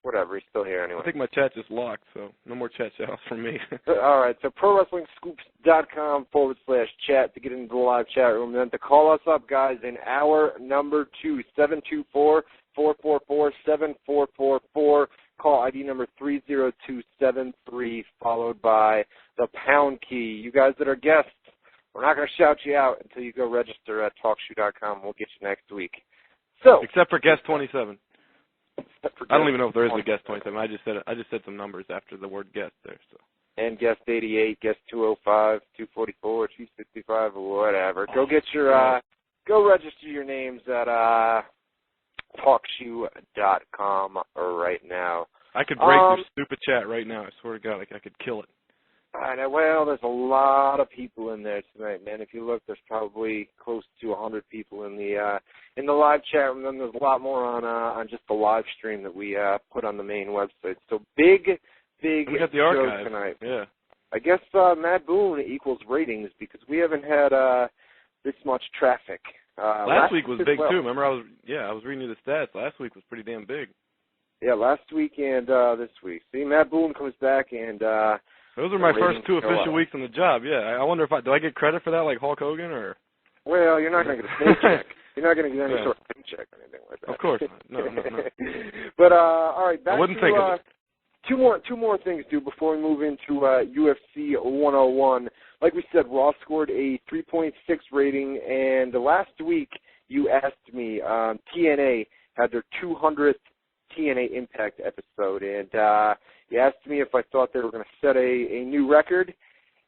whatever. He's still here anyway. I think my chat just locked, so no more chat shouts from me. All right, so ProWrestlingScoops.com/chat to get into the live chat room. And then to call us up, guys, in hour number 2, 724-444-7444. Call ID number 30273, followed by the pound key. You guys that are guests, we're not going to shout you out until you go register at TalkShoe.com. We'll get you next week. So, except for guest 27. I don't even know if there is a guest 27. I just said some numbers after the word guest there. So. And guest 88, guest 205, 244, 265, whatever. Go get your go register your names at TalkShoe.com right now. I could break your stupid chat right now. I swear to God, I could kill it. I know. Well, there's a lot of people in there tonight, man. If you look, there's probably close to 100 people in the live chat room. Then there's a lot more on just the live stream that we put on the main website. So big we got the show archive tonight. Yeah. I guess Matt Boone equals ratings because we haven't had this much traffic. Last week was big too. Remember, I was reading you the stats. Last week was pretty damn big. Yeah, last week and this week. See, Matt Boone comes back and. Those are my first 2 official weeks on the job. Yeah, I wonder do I get credit for that, like Hulk Hogan, or? Well, you're not going to get a paycheck. You're not going to get any sort of paycheck or anything like that. Of course not. No. But all right, back I wouldn't to think of it. two more things, dude, before we move into UFC 101. Like we said, Raw scored a 3.6 rating, and last week you asked me, TNA had their 200th TNA Impact episode, and you asked me if I thought they were going to set a new record,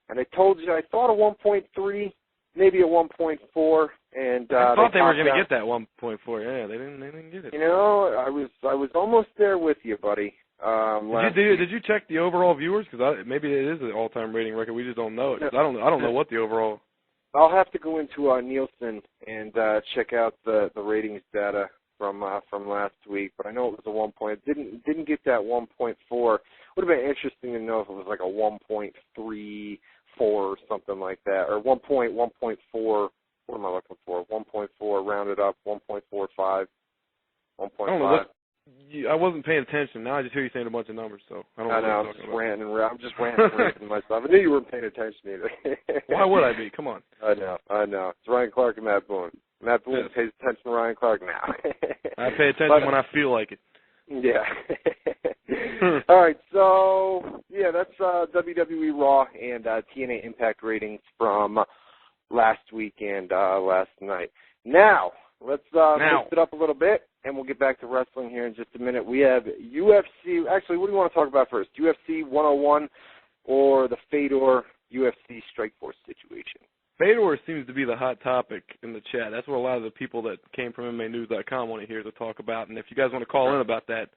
and I told you I thought a 1.3, maybe a 1.4, and I thought they were going to get that 1.4. Yeah, they didn't get it. You know, I was almost there with you, buddy. Did you check the overall viewers? Because maybe it is an all-time rating record. We just don't know it. 'Cause I don't know what the overall. I'll have to go into Nielsen and check out the ratings data from last week, but I know it was a 1 point. Didn't get that 1.4. Would have been interesting to know if it was like a 1.34 or something like that, or 1.4. What am I looking for? 1.4 rounded up, 1.45, 1.5. I don't know. I wasn't paying attention. Now I just hear you saying a bunch of numbers, so I don't know. I'm just ranting and raving myself. I knew you weren't paying attention either. Why would I be? Come on. I know. It's Ryan Clark and Matt Boone. Matt Boone pays attention to Ryan Clark now. I pay attention when I feel like it. Yeah. All right, so, yeah, that's WWE Raw and TNA Impact ratings from last week and last night. Now, let's mix it up a little bit, and we'll get back to wrestling here in just a minute. We have UFC. Actually, what do you want to talk about first? UFC 101 or the Fedor UFC Strikeforce situation? Fedor seems to be the hot topic in the chat. That's what a lot of the people that came from MMAnews.com want to hear to talk about. And if you guys want to call in about that,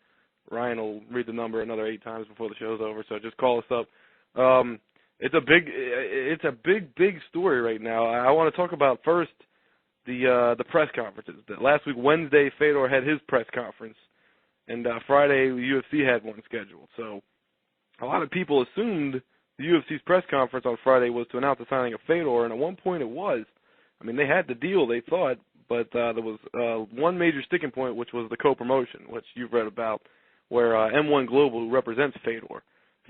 Ryan will read the number another 8 times before the show's over. So just call us up. It's a big story right now. I want to talk about first the press conferences. Last week, Wednesday, Fedor had his press conference, and Friday, UFC had one scheduled. So a lot of people assumed the UFC's press conference on Friday was to announce the signing of Fedor, and at one point it was. I mean, they had the deal, they thought, but there was one major sticking point, which was the co-promotion, which you've read about, where M1 Global, who represents Fedor,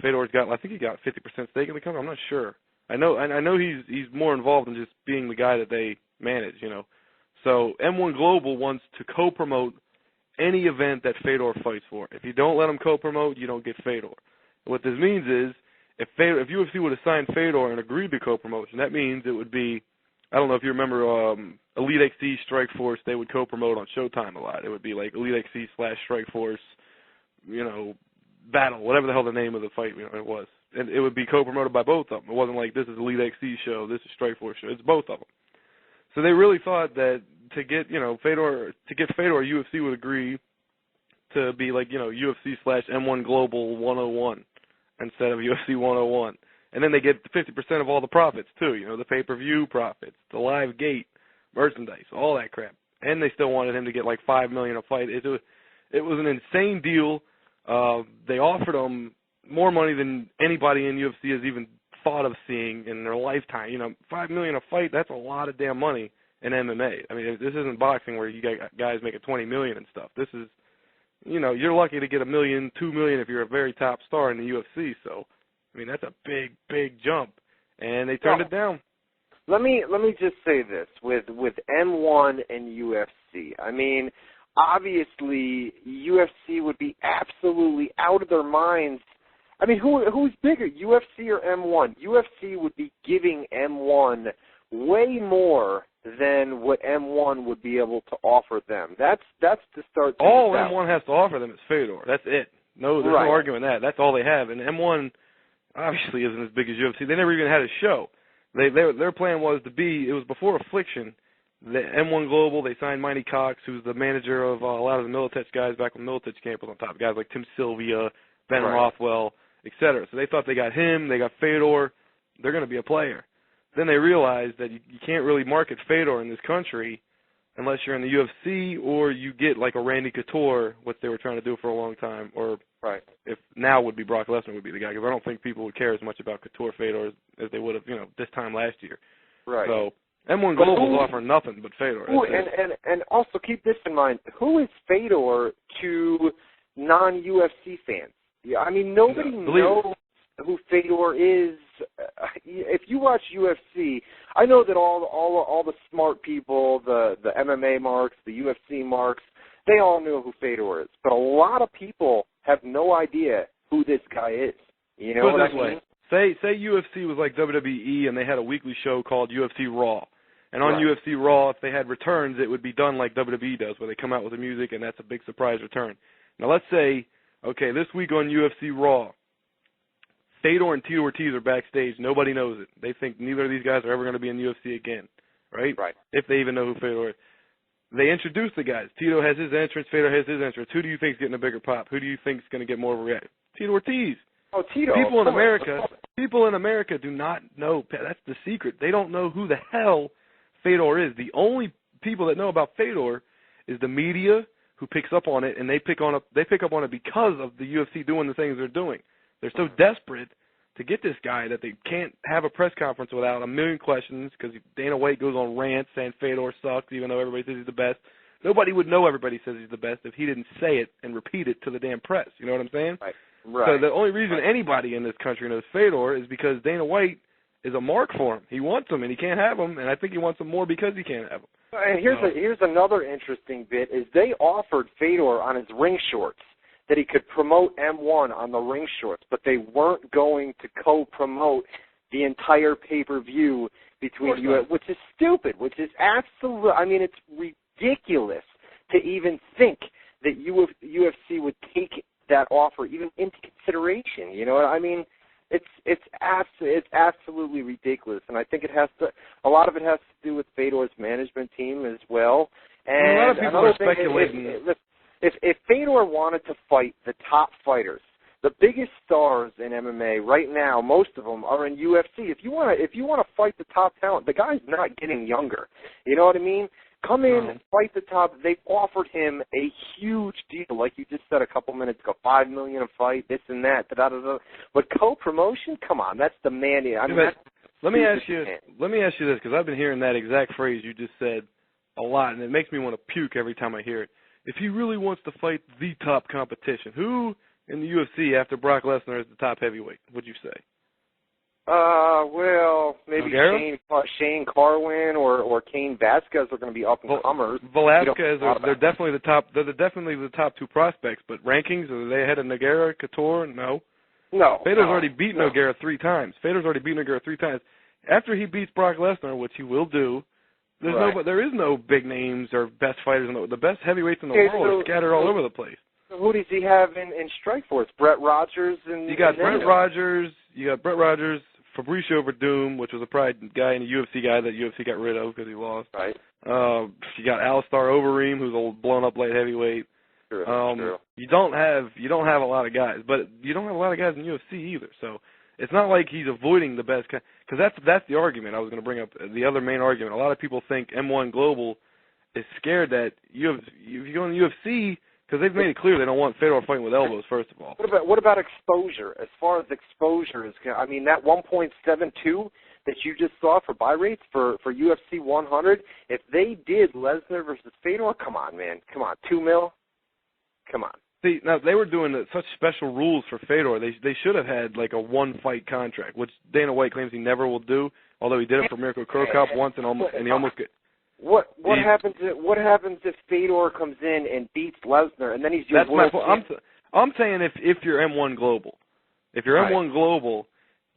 Fedor's got, I think he got 50% stake in the company. I'm not sure. I know he's more involved in just being the guy that they manage, you know. So M1 Global wants to co-promote any event that Fedor fights for. If you don't let him co-promote, you don't get Fedor. What this means is, if UFC would have signed Fedor and agreed to co-promotion, that means it would be, I don't know if you remember Elite XC Strikeforce, they would co-promote on Showtime a lot. It would be like Elite XC / Strikeforce, you know, Battle, whatever the hell the name of the fight it was. And it would be co-promoted by both of them. It wasn't like this is Elite XC show, this is Strikeforce show. It's both of them. So they really thought that to get Fedor, UFC would agree to be like, UFC / M1 Global 101. Instead of UFC 101. And then they get 50% of all the profits, too, the pay-per-view profits, the live gate, merchandise, all that crap. And they still wanted him to get like $5 million a fight. It was an insane deal. They offered him more money than anybody in UFC has even thought of seeing in their lifetime. $5 million a fight, that's a lot of damn money in MMA. I mean, this isn't boxing where you got guys making $20 million and stuff. This is you're lucky to get $1 million, $2 million if you're a very top star in the UFC. So, I mean, that's a big, big jump, and they turned it down. Let me just say this with M1 and UFC. I mean, obviously, UFC would be absolutely out of their minds. I mean, who's bigger, UFC or M1? UFC would be giving M1 way more than what M1 would be able to offer them. That's to start. All M1 has to offer them is Fedor. That's it. No, there's no arguing that. That's all they have. And M1 obviously isn't as big as UFC. They never even had a show. Their plan was to be. It was before Affliction. The M1 Global. They signed Mighty Cox, who's the manager of a lot of the Militech guys back when Militech camp was on top. Guys like Tim Sylvia, Ben Rothwell, etc. So they thought they got him. They got Fedor. They're going to be a player. Then they realized that you can't really market Fedor in this country unless you're in the UFC or you get like a Randy Couture, what they were trying to do for a long time, or if now would be Brock Lesnar would be the guy, because I don't think people would care as much about Couture Fedor as they would have, this time last year. Right. So M1 Global's offering nothing but Fedor. And also keep this in mind: who is Fedor to non-UFC fans? Yeah, I mean nobody knows who Fedor is. If you watch UFC, I know that all the smart people, the MMA marks, the UFC marks, they all know who Fedor is. But a lot of people have no idea who this guy is. You know what I mean? Say UFC was like WWE and they had a weekly show called UFC Raw. And on UFC Raw, if they had returns, it would be done like WWE does, where they come out with the music and that's a big surprise return. Now let's say, okay, this week on UFC Raw, Fedor and Tito Ortiz are backstage. Nobody knows it. They think neither of these guys are ever going to be in UFC again, right? If they even know who Fedor is. They introduce the guys. Tito has his entrance. Fedor has his entrance. Who do you think is getting a bigger pop? Who do you think is going to get more of a reaction? Tito Ortiz. Oh, Tito. People in America do not know. That's the secret. They don't know who the hell Fedor is. The only people that know about Fedor is the media who picks up on it, and they pick up on it because of the UFC doing the things they're doing. They're so desperate to get this guy that they can't have a press conference without a million questions, because Dana White goes on rants saying Fedor sucks even though everybody says he's the best. Nobody would know everybody says he's the best if he didn't say it and repeat it to the damn press. You know what I'm saying? So the only reason anybody in this country knows Fedor is because Dana White is a mark for him. He wants him, and he can't have him, and I think he wants him more because he can't have him. And here's another interesting bit, is they offered Fedor on his ring shorts that he could promote M1 on the ring shorts, but they weren't going to co-promote the entire pay-per-view between you, which is stupid, which is absolute. I mean, it's ridiculous to even think that UFC would take that offer even into consideration. You know what I mean? It's absolutely ridiculous, and I think a lot of it has to do with Fedor's management team as well. And a lot of people are speculating. If Fedor wanted to fight the top fighters, the biggest stars in MMA right now, most of them are in UFC. If you want to fight the top talent, the guy's not getting younger. You know what I mean? Come in and fight the top. They've offered him a huge deal, like you just said a couple minutes ago, $5 million a fight, this and that, da-da-da-da. But co-promotion, come on, that's demanding. I mean, let me ask you this, because I've been hearing that exact phrase you just said a lot, and it makes me want to puke every time I hear it. If he really wants to fight the top competition, who in the UFC after Brock Lesnar is the top heavyweight, would you say? Well, maybe Shane Carwin or Cain Velasquez are going to be up and comers. Velasquez, they're definitely the top. They're definitely the top two prospects. But rankings, are they ahead of Nogueira, Couture? No. Fedor's already beaten Nogueira 3 times. After he beats Brock Lesnar, which he will do, there is no big names or best fighters. The best heavyweights in the world are scattered all over the place. Who does he have in Strikeforce? Brett Rogers and you got Brett Rogers. Fabricio Verdum, which was a pride guy and a UFC guy that UFC got rid of because he lost. You got Alistair Overeem, who's a blown up light heavyweight. True. You don't have a lot of guys, but you don't have a lot of guys in UFC either. So it's not like he's avoiding the best guy, because that's the argument I was going to bring up. The other main argument, a lot of people think M1 Global is scared that if you go in the UFC, because they've made it clear they don't want Fedor fighting with elbows, first of all. What about exposure? As far as exposure is, I mean, that 1.72 that you just saw for buy rates for UFC 100, if they did Lesnar versus Fedor, come on, man. Come on, $2 million? Come on. See, now they were doing such special rules for Fedor. They should have had like a one-fight contract, which Dana White claims he never will do. Although he did it for Mirko Cro Cop once, and he almost get. What happens if Fedor comes in and beats Lesnar, and then he's your world champion? I'm saying if you're M1 Global, M1 Global,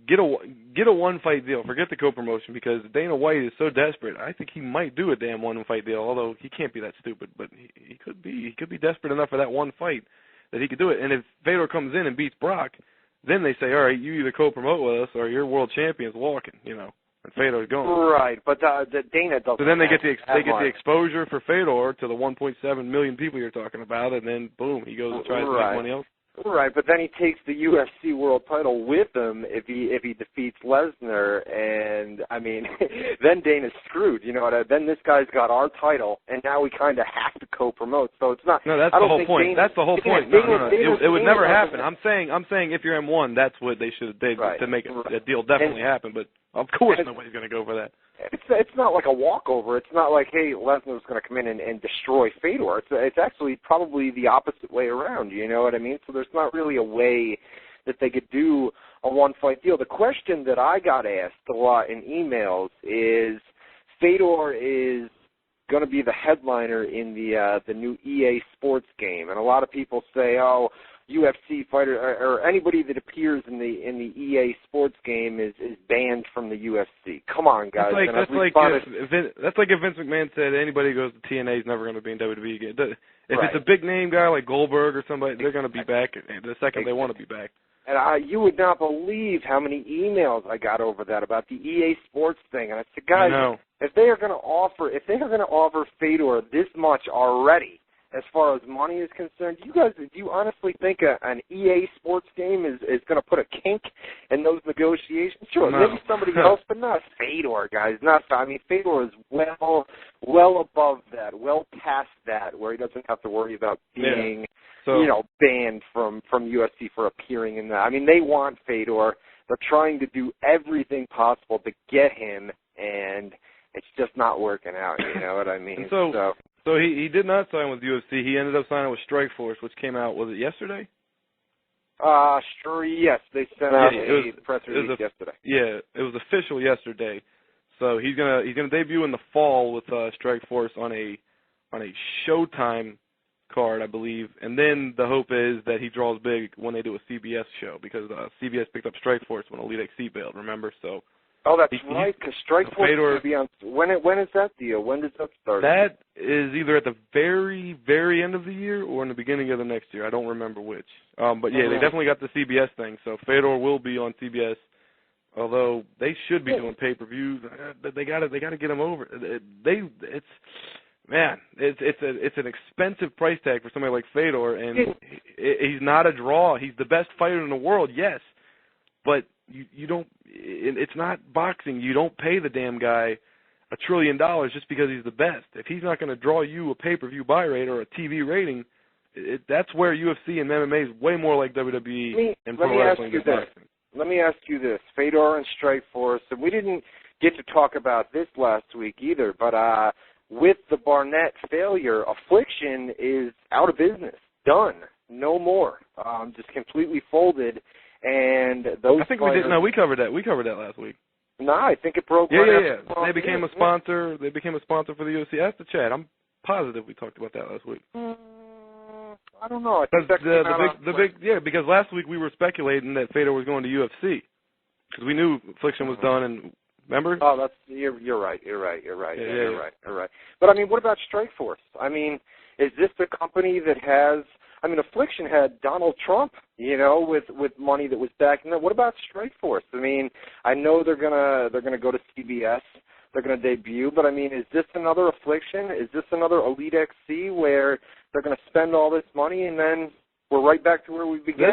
get a one-fight deal. Forget the co-promotion, because Dana White is so desperate. I think he might do a damn one-fight deal, although he can't be that stupid. But he could be. He could be desperate enough for that one fight that he could do it. And if Fedor comes in and beats Brock, then they say, all right, you either co-promote with us or your world champion's walking, and Fedor's going. Right, but the Dana doesn't. So then they get the exposure for Fedor to the 1.7 million people you're talking about, and then boom, he goes and tries to make money else. Right, but then he takes the UFC world title with him if he defeats Lesnar, and I mean, then Dana's screwed. Then this guy's got our title, and now we kind of have to co-promote. So it's not. No, that's the whole point. That's the whole point. No. It would never happen. I'm saying if you're M1, that's what they should have did to make a deal definitely happen. But of course, nobody's going to go for that. It's not like a walkover. It's not like, hey, Lesnar's going to come in and destroy Fedor. It's actually probably the opposite way around. You know what I mean? So there's not really a way that they could do a one-fight deal. The question that I got asked a lot in emails is, Fedor is going to be the headliner in the new EA Sports game, and a lot of people say, oh, UFC fighter or anybody that appears in the EA Sports game is banned from the UFC. Come on, guys. That's like if Vince McMahon said anybody who goes to TNA is never going to be in WWE again. If it's a big name guy like Goldberg or somebody, they're going to be back the second they want to be back. And you would not believe how many emails I got over that about the EA Sports thing. And I said, guys, if they are going to offer Fedor this much already, as far as money is concerned, do you honestly think an EA Sports game is going to put a kink in those negotiations? Sure, maybe somebody else, but not Fedor, guys. Fedor is well above that, well past that, where he doesn't have to worry about being, banned from UFC for appearing in that. I mean, they want Fedor. They're trying to do everything possible to get him, and it's just not working out. You know what I mean? So he did not sign with UFC. He ended up signing with Strikeforce, which came out, was it yesterday? Sure, yes. They sent out a press release yesterday. Yeah, it was official yesterday. So he's gonna debut in the fall with Strikeforce on a Showtime card, I believe. And then the hope is that he draws big when they do a CBS show, because CBS picked up Strikeforce when Elite XC bailed, remember? So. Oh, that's right, because Strikeforce is going to be on. When is that deal? When does that start? That is either at the very, very end of the year or in the beginning of the next year. I don't remember which. But yeah, they definitely got the CBS thing. So Fedor will be on CBS, although they should be doing pay-per-views. They got to get him over. It's an expensive price tag for somebody like Fedor, and he's not a draw. He's the best fighter in the world, yes, but you don't. It's not boxing. You don't pay the damn guy $1 trillion just because he's the best. If he's not going to draw you a pay-per-view buy rate or a TV rating, that's where UFC and MMA is way more like WWE and pro wrestling than boxing. Let me ask you this: Fedor and Strikeforce, and we didn't get to talk about this last week either, but with the Barnett failure, Affliction is out of business, done, no more, just completely folded. And those we covered that. We covered that last week. No, I think it broke. Yeah. They became a sponsor. They became a sponsor for the UFC. Ask the chat. I'm positive we talked about that last week. I don't know. I think that because last week we were speculating that Fedor was going to UFC because we knew Affliction was done. And remember? Oh, you're right. You're right. But I mean, what about Strikeforce? I mean, is this the company that has? I mean, Affliction had Donald Trump, with money that was backing them. What about Strikeforce? I mean, I know they're gonna go to CBS. They're gonna debut, but I mean, is this another Affliction? Is this another Elite XC where they're gonna spend all this money and then we're right back to where we began?